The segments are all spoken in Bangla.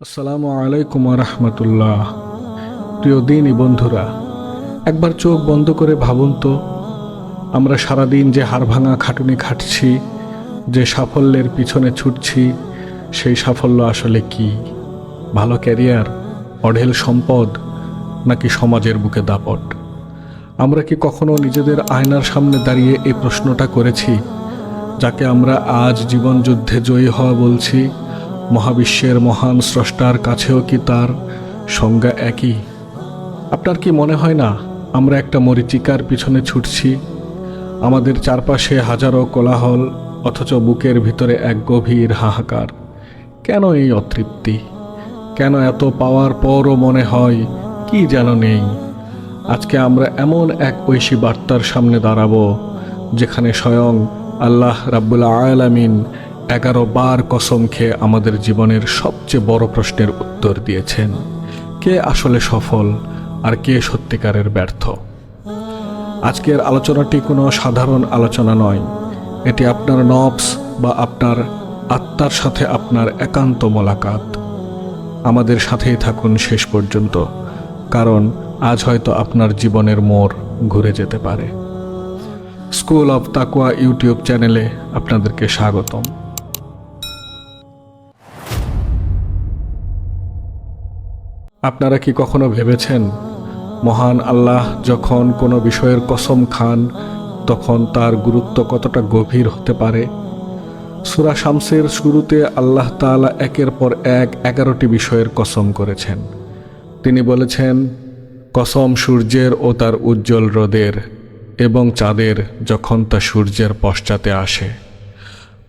আসসালামু আলাইকুম রহমতুল্লাহ। প্রিয় দিনী বন্ধুরা, একবার চোখ বন্ধ করে ভাবুন তো, আমরা সারাদিন যে হাড়ভাঙা খাটুনি খাটছি, যে সাফল্যের পিছনে ছুটছি, সেই সাফল্য আসলে কি? ভালো ক্যারিয়ার, অঢেল সম্পদ, নাকি সমাজের বুকে দাপট? আমরা কি কখনো নিজেদের আয়নার সামনে দাঁড়িয়ে এই প্রশ্নটা করেছি? যাকে আমরা আজ জীবন যুদ্ধে জয়ী হওয়া বলছি, মহাবিশ্বের মহান স্রষ্টার কাছেও কি তার সংজ্ঞা একই? আপনার কি মনে হয় না আমরা একটা মরীচিকার পিছনে ছুটছি? আমাদের চারপাশে হাজারো কোলাহল, অথচ বুকের ভিতরে এক গভীর হাহাকার। কেন এই অতৃপ্তি? কেন এত পাওয়ার পরও মনে হয় কি যেন নেই? আজকে আমরা এমন এক ঐশী বার্তার সামনে দাঁড়াবো, যেখানে স্বয়ং আল্লাহ রাব্বুল আলামিন 11 বার কসম খেয়ে আমাদের জীবনের সবচেয়ে বড় প্রশ্নের উত্তর দিয়েছেন। কে আসলে সফল আর কে সত্যিকারের ব্যর্থ? আজকের আলোচনাটি কোনো সাধারণ আলোচনা নয়। এটি আপনার নফস বা আপনার আত্মার সাথে আপনার একান্ত মোলাকাত। আমাদের সাথেই থাকুন শেষ পর্যন্ত, কারণ আজ হয়তো আপনার জীবনের মোড় ঘুরে যেতে পারে। স্কুল অব তাকওয়া ইউটিউব চ্যানেলে আপনাদেরকে স্বাগতম। আপনারা কি কখনো ভেবেছেন, মহান আল্লাহ যখন কোনো বিষয়ের কসম খান, তখন তার গুরুত্ব কতটা গভীর হতে পারে? সূরা শামসের শুরুতে আল্লাহ তাআলা একের পর এক 11টি বিষয়ের কসম করেছেন। তিনি বলেছেন, কসম সূর্যের ও তার উজ্জ্বল রোদের এবং চাঁদের যখন তা সূর্যের পশ্চাতে আসে,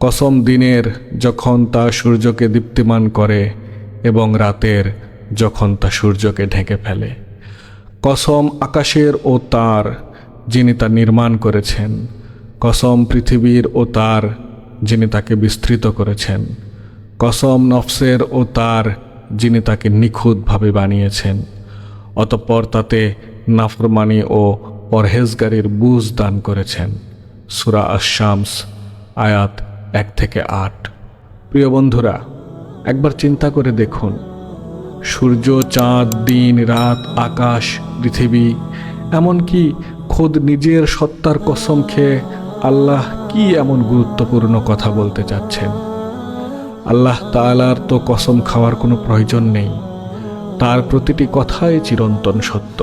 কসম দিনের যখন তা সূর্যকে দীপ্তিমান করে এবং রাতের যখন তা সূর্যকে ঢেকে ফেলে। কসম আকাশের ও তার, যিনি তা নির্মাণ করেছেন। কসম পৃথিবীর ও তার, যিনি তাকে বিস্তৃত করেছেন। কসম নফসের ও তার, যিনি তাকে নিখুঁতভাবে বানিয়েছেন, অতঃপর তাতে নাফরমানি ও পরহেজগারির বুঝ দান করেছেন। সূরা আশ-শামস আয়াত 1 থেকে 8। প্রিয় বন্ধুরা, একবার চিন্তা করে দেখুন, সূর্য, চাঁদ, দিন, রাত, আকাশ, পৃথিবী, এমনকি খোদ নিজের সত্তার কসম খেয়ে আল্লাহ কি এমন গুরুত্বপূর্ণ কথা বলতে চাচ্ছেন? আল্লাহ তাআলার তো কসম খাওয়ার কোনো প্রয়োজন নেই, তার প্রতিটি কথাই চিরন্তন সত্য।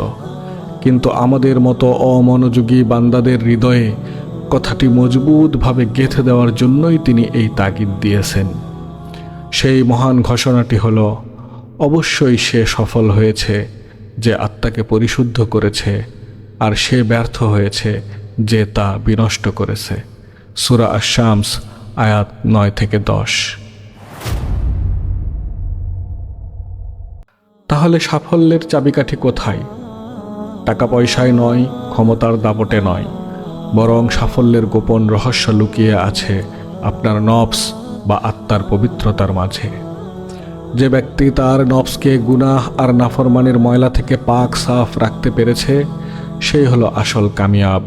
কিন্তু আমাদের মতো অমনোযোগী বান্দাদের হৃদয়ে কথাটি মজবুতভাবে গেঁথে দেওয়ার জন্যই তিনি এই তাগিদ দিয়েছেন। সেই মহান ঘোষণাটি হলো, অবশ্যই সে সফল হয়েছে যে আত্মাকে পরিশুদ্ধ করেছে, আর সে ব্যর্থ হয়েছে যে তা বিনষ্ট করেছে। সূরা আশ-শামস আয়াত 9 থেকে 10। তাহলে সাফল্যের চাবিকাঠি কোথায়? টাকা পয়সায় নয়, ক্ষমতার দাপটে নয়, বরং সাফল্যের গোপন রহস্য লুকিয়ে আছে আপনার নফস বা আত্মার পবিত্রতার মাঝে। যে ব্যক্তি তার নফসকে গুনাহ আর নাফরমানের ময়লা থেকে পাক সাফ রাখতে পেরেছে, সেই হলো আসল কামিয়াব।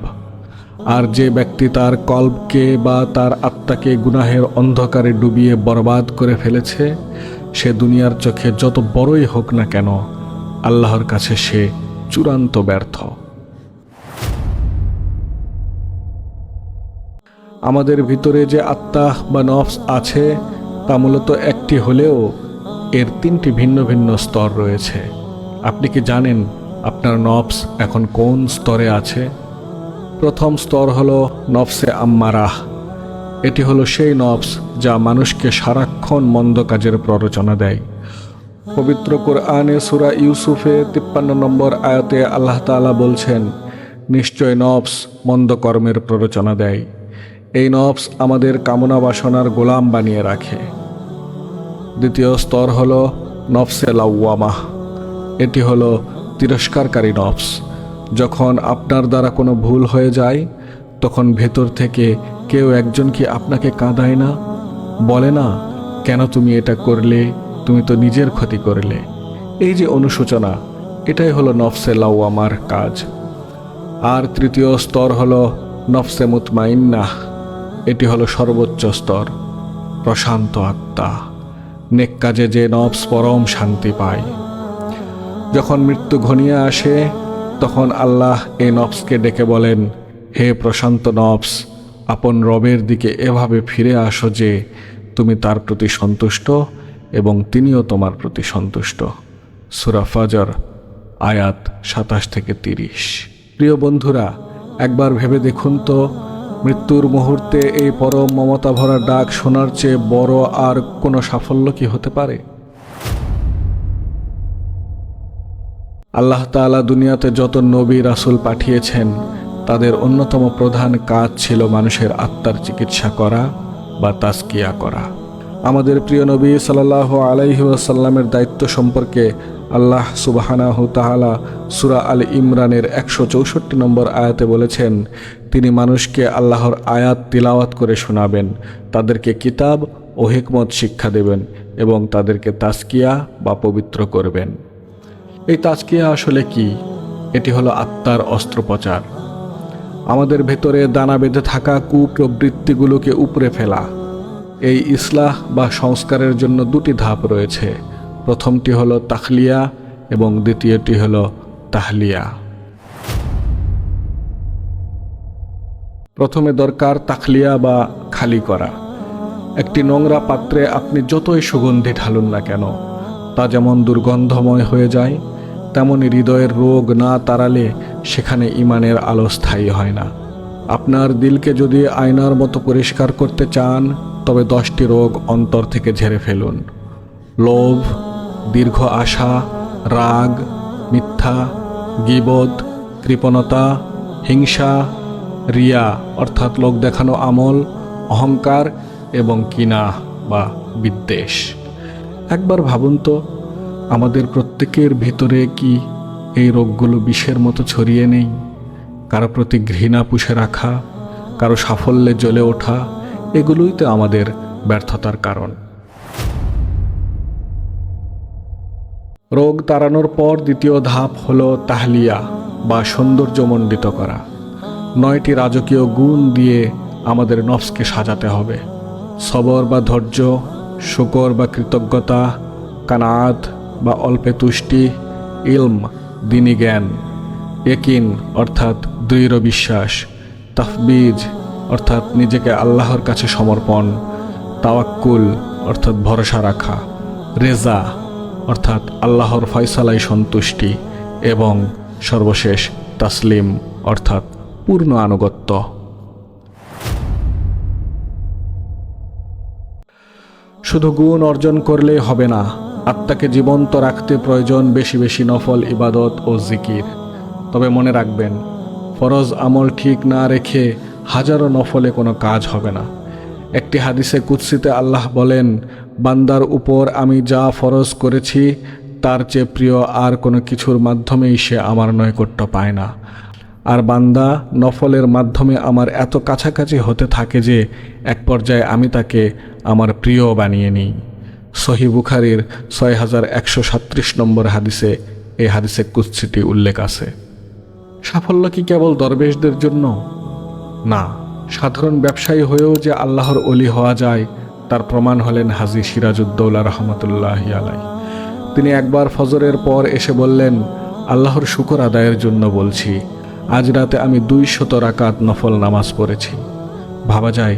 আর যে ব্যক্তি তার কলবকে বা তার আত্মাকে গুনাহের অন্ধকারে ডুবিয়ে বরবাদ করে ফেলেছে, সে দুনিয়ার চোখে যত বড়ই হোক না কেন, আল্লাহর কাছে সে চূড়ান্ত ব্যর্থ। আমাদের ভিতরে যে আত্মা বা নফস আছে, তা মূলত একটি হলেও এর 3টি ভিন্ন ভিন্ন স্তর রয়েছে। আপনি কি জানেন আপনার নফস এখন কোন স্তরে আছে? প্রথম স্তর হলো নফসে আম্মারাহ। এটি হলো সেই নফস যা মানুষকে সারাক্ষণ মন্দ কাজের প্ররোচনা দেয়। পবিত্র কোরআনে সূরা ইউসুফে 53 নম্বর আয়াতে আল্লাহ তাআলা বলছেন, নিশ্চয় নফস মন্দ কর্মের প্ররোচনা দেয়। এই নফস আমাদের কামনা বাসনার গোলাম বানিয়ে রাখে। দ্বিতীয় স্তর হলো নফসে লাওয়ামাহ। এটি হলো তিরস্কারকারী নফস। যখন আপনার দ্বারা কোনো ভুল হয়ে যায়, তখন ভেতর থেকে কেউ একজন কি আপনাকে কাঁদায় না? বলে না, কেন তুমি এটা করলে, তুমি তো নিজের ক্ষতি করলে? এই যে অনুশোচনা, এটাই হলো নফসে লাওয়ামার কাজ। আর তৃতীয় স্তর হলো নফসে মুতমাইন্নাহ। এটি হলো সর্বোচ্চ স্তর, প্রশান্ত আত্মা। নেক কাজে যে নফস পরম শান্তি পায়। যখন মৃত্যু ঘনিয়ে আসে তখন আল্লাহ এই নফসকে ডেকে বলেন, হে প্রশান্ত নফস, আপন রবের দিকে এভাবে ফিরে আসো যে তুমি তার প্রতি সন্তুষ্ট এবং তিনিও তোমার প্রতি সন্তুষ্ট। সূরা ফজর আয়াত 27-30। প্রিয় বন্ধুরা, একবার ভেবে দেখুন তো, মৃত্যুর মুহূর্তে এই পরম মমতা ভরা ডাক শোনার চেয়ে বড় আর কোনো সাফল্য কি হতে পারে? আল্লাহ তাআলা দুনিয়াতে যত নবী রাসূল পাঠিয়েছেন তাদের অন্যতম প্রধান কাজ ছিল মানুষের আত্মার চিকিৎসা করা বা তাজকিয়া করা। আমাদের প্রিয় নবী সাল্লাল্লাহু আলাইহি ওয়াসাল্লামের দায়িত্ব সম্পর্কে আল্লাহ সুবহানাহু তাআলা সূরা আল ইমরানের 164 নম্বর আয়াতে বলেছেন, তিনি মানুষকে আল্লাহর আয়াত তিলাওয়াত করে শোনাবেন, তাদেরকে কিতাব ও হিকমত শিক্ষা দেবেন এবং তাদেরকে তাজকিয়া বা পবিত্র করবেন। এই তাজকিয়া আসলে কি? এটি হলো আত্মার অস্ত্রোপচার। আমাদের ভেতরে দানা বেঁধে থাকা কুপ্রবৃত্তিগুলোকে উপড়ে ফেলা। এই ইসলাহ বা সংস্কারের জন্য দুটি ধাপ রয়েছে। প্রথমটি হলো তাখলিয়া এবং দ্বিতীয়টি হলো তাহলিয়া। প্রথমে দরকার তাখলিয়া বা খালি করা। একটি নোংরা পাত্রে আপনি যতই সুগন্ধি ঢালুন না কেন, তা যেমন দুর্গন্ধময় হয়ে যায়, তেমনি হৃদয়ের রোগ না তাড়ালে সেখানে ঈমানের আলো স্থায়ী হয় না। আপনার দিলকে যদি আয়নার মতো পরিষ্কার করতে চান তবে 10টি রোগ অন্তর থেকে ঝেড়ে ফেলুন। লোভ, দীর্ঘ আশা, রাগ, মিথ্যা, গীবত, কৃপণতা, হিংসা, রিয়া অর্থাৎ লোক দেখানো আমল, অহংকার এবং কিনা বা বিদ্বেষ। একবার ভাবুন তো, আমাদের প্রত্যেকের ভিতরে কি এই রোগগুলো বিষের মতো ছড়িয়ে নেই? কারো প্রতি ঘৃণা পুষে রাখা, কারো সাফল্যে জ্বলে ওঠা, এগুলোই তো আমাদের ব্যর্থতার কারণ। রোগ তাড়ানোর পর দ্বিতীয় ধাপ হলো তাহলিয়া বা সৌন্দর্যমণ্ডিত করা। 9টি রাজকীয় গুণ দিয়ে আমাদের নফসকে সাজাতে হবে। সবর বা ধৈর্য, শুকর বা কৃতজ্ঞতা, কানাত বা অল্পে তুষ্টি, ইলম দ্বীনি জ্ঞান, ইয়াকিন অর্থাৎ দৃঢ় বিশ্বাস, তাফবিজ অর্থাৎ নিজেকে আল্লাহর কাছে সমর্পণ, তাওয়াক্কুল অর্থাৎ ভরসা রাখা, রেজা অর্থাৎ আল্লাহর ফয়সালায় সন্তুষ্টি এবং সর্বশেষ তাসলিম অর্থাৎ পূর্ণ আনুগত্য। শুধু গুণ অর্জন করলেই হবে না, আত্মাকে জীবন্ত রাখতে প্রয়োজন বেশি বেশি নফল ইবাদত ও জিকির। তবে মনে রাখবেন, ফরজ আমল ঠিক না রেখে হাজারো নফলে কোনো কাজ হবে না। একটি হাদিসে কুদসিতে আল্লাহ বলেন, বান্দার উপর আমি যা ফরজ করেছি তার চেয়ে প্রিয় আর কোনো কিছুর মাধ্যমেই সে আমার নৈকট্য পায় না। আর বান্দা নফলের মাধ্যমে আমার এত কাছাকাছি হতে থাকে যে এক পর্যায়ে আমি তাকে আমার প্রিয় বানিয়ে নিই। সহিহ বুখারীর 6137 নম্বর হাদিসে এই হাদিসে কুদসিটি উল্লেখ আছে। সাফল্য কি কেবল দরবেশদের জন্য? না, সাধারণ ব্যবসায়ী হয়েও যে আল্লাহর ওলি হওয়া যায় তার প্রমাণ হলেন হাজী সিরাজউদ্দৌলা রহমতুল্লাহি আলাইহি। তিনি একবার ফজরের পর এসে বললেন, আল্লাহর শুকর আদায়ের জন্য বলছি, আজ রাতে আমি 200 রাকাত নফল নামাজ পড়েছি। ভাবা যায়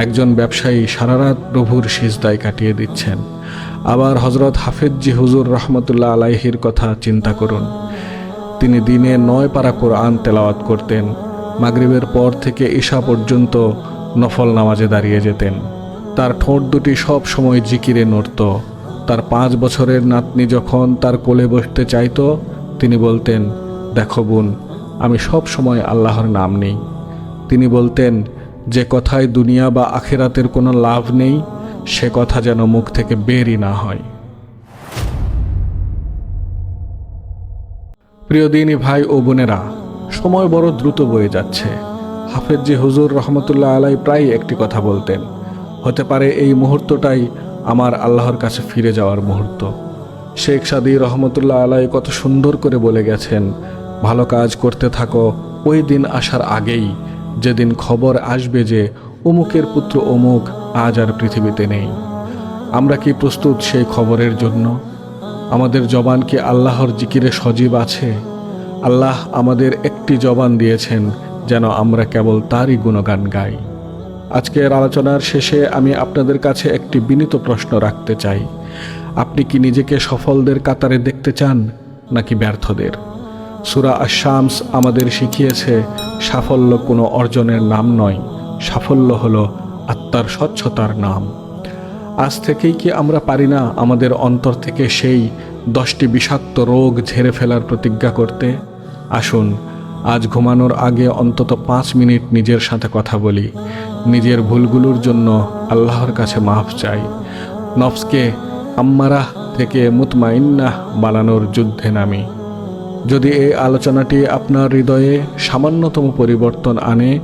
একজন ব্যবসায়ী সারা রাত প্রভুর সিজদায় কাটিয়ে দিচ্ছেন। আবার হযরত হাফেজজি হুজুর রহমতুল্লাহ আলাইহির কথা চিন্তা করুন। তিনি দিনে 9 পারা কোরআন তেলাওয়াত করতেন। মাগরিবের পর থেকে ঈশা পর্যন্ত নফল নামাজে দাঁড়িয়ে যেতেন। তার ঠোঁট দুটি সব সময় জিকিরে নড়ত। তার 5 বছরের নাতনি যখন তার কোলে বসতে চাইতো, তিনি বলতেন, দেখো বোন, আমি সব সময় আল্লাহর নাম নিই। তিনি বলতেন, যে কথায় দুনিয়া বা আখিরাতের কোনো লাভ নেই সে কথা যেন মুখ থেকে বেরই না হয়। প্রিয় দিনী ভাই ও বোনেরা, সময় বড় দ্রুত বয়ে যাচ্ছে। হাফেজজি হুজুর রহমতুল্লাহ আলাই প্রায় একটি কথা বলতেন, হতে পারে এই মুহূর্তটাই আমার আল্লাহর কাছে ফিরে যাওয়ার মুহূর্ত। শেখ সাদী রহমতুল্লাহ আলাই কত সুন্দর করে বলে গেছেন, ভালো কাজ করতে থাকো ওই দিন আসার আগেই যেদিন খবর আসবে যে অমুকের পুত্র অমুক আজ আর পৃথিবীতে নেই। আমরা কি প্রস্তুত সেই খবরের জন্য? আমাদের জবান কি আল্লাহর জিকিরে সজীব আছে? আল্লাহ আমাদের একটি জবান দিয়েছেন যেন আমরা কেবল তারই গুণগান গাই। আজকের আলোচনার শেষে আমি আপনাদের কাছে একটি বিনীত প্রশ্ন রাখতে চাই। আপনি কি নিজেকে সফলদের কাতারে দেখতে চান নাকি ব্যর্থদের? সূরা আশ-শামস আমাদের শিখিয়েছে সাফল্য কোনো অর্জনের নাম নয়, সাফল্য হলো আত্মার স্বচ্ছতার নাম। আজ থেকেই কি আমরা পারি না আমাদের অন্তর থেকে সেই 10টি বিষাক্ত রোগ ঝেড়ে ফেলার প্রতিজ্ঞা করতে? আসুন আজ ঘুমানোর আগে অন্তত 5 মিনিট নিজের সাথে কথা বলি, নিজের ভুলগুলোর জন্য আল্লাহর কাছে মাফ চাই, নফসকে আম্মারাহ থেকে মুতমাইন্নাহ বানানোর যুদ্ধে নামি। যদি এই আলোচনাটি আপনার হৃদয়ে সামান্যতম পরিবর্তন আনে,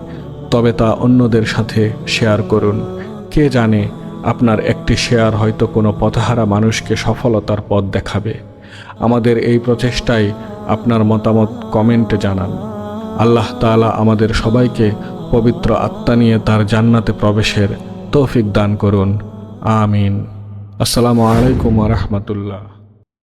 তবে তা অন্যদের সাথে শেয়ার করুন। কে জানে, আপনার একটি শেয়ার হয়তো কোনো পথহারা মানুষকে সফলতার পথ দেখাবে। আমাদের এই প্রচেষ্টায় আপনার মতামত কমেন্টে জানান। আল্লাহ তাআলা আমাদের সবাইকে পবিত্র আত্মা নিয়ে তার জান্নাতে প্রবেশের তৌফিক দান করুন। আমিন। আসসালামু আলাইকুম ওয়া রাহমাতুল্লাহ।